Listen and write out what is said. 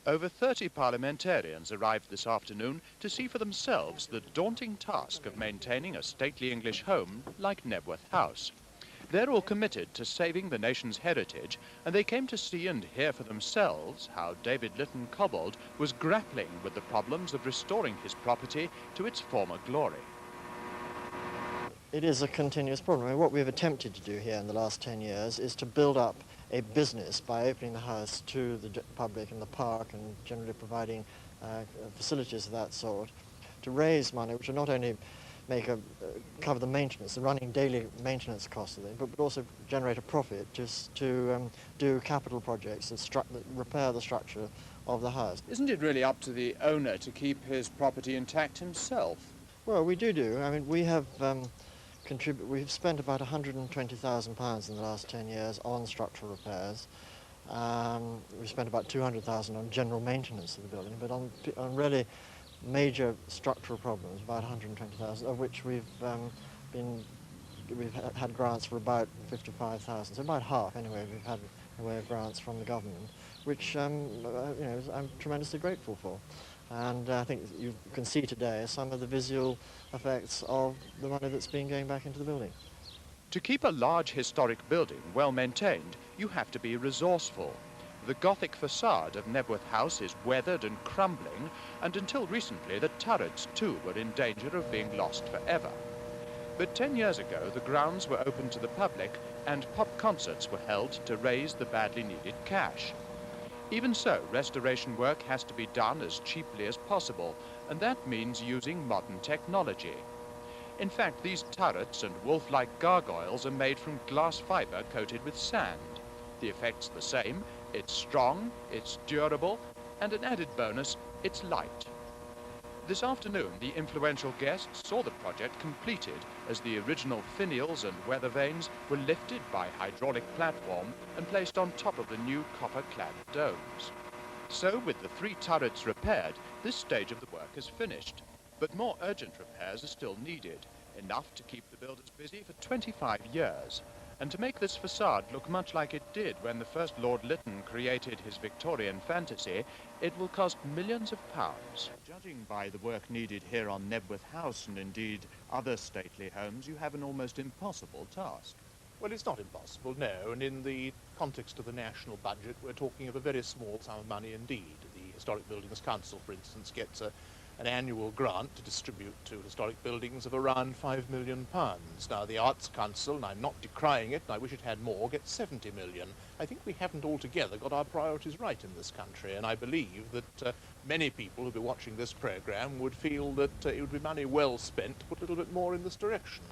Over 30 parliamentarians arrived this afternoon to see for themselves the daunting task of maintaining a stately English home like Knebworth House. They're all committed to saving the nation's heritage, and they came to see and hear for themselves how David Lytton Cobbold was grappling with the problems of restoring his property to its former glory. It is a continuous problem. I mean, what we've attempted to do here in the last 10 years is to build up a business by opening the house to the public and the park and generally providing facilities of that sort to raise money which will not only cover the maintenance, the running daily maintenance costs of it, but also generate a profit just to do capital projects that repair the structure of the house. Isn't it really up to the owner to keep his property intact himself? Well, we do. I mean, we have we've spent about £120,000 in the last 10 years on structural repairs. We've spent about £200,000 on general maintenance of the building, but on really major structural problems, about £120,000, of which we've had grants for about £55,000, so about half anyway. We've had in the way of grants from the government, which I'm tremendously grateful for. And I think you can see today some of the visual effects of the money that's been going back into the building. To keep a large historic building well maintained, you have to be resourceful. The Gothic facade of Knebworth House is weathered and crumbling, and until recently the turrets too were in danger of being lost forever. But 10 years ago the grounds were opened to the public and pop concerts were held to raise the badly needed cash. Even so, restoration work has to be done as cheaply as possible, and that means using modern technology. In fact, these turrets and wolf-like gargoyles are made from glass fibre coated with sand. The effect's the same: it's strong, it's durable, and an added bonus, it's light. This afternoon, the influential guests saw the project completed as the original finials and weather vanes were lifted by hydraulic platform and placed on top of the new copper-clad domes. So, with the 3 turrets repaired, this stage of the work is finished. But more urgent repairs are still needed, enough to keep the builders busy for 25 years. And to make this facade look much like it did when the first Lord Lytton created his Victorian fantasy, it will cost millions of pounds. Judging by the work needed here on Knebworth House and indeed other stately homes, you have an almost impossible task. Well, it's not impossible, no, and in the context of the national budget, we're talking of a very small sum of money indeed. The Historic Buildings Council, for instance, gets an annual grant to distribute to historic buildings of around £5 million. Now, the Arts Council, and I'm not decrying it, and I wish it had more, gets 70 million. I think we haven't altogether got our priorities right in this country, and I believe that many people who'll be watching this programme would feel that it would be money well spent to put a little bit more in this direction.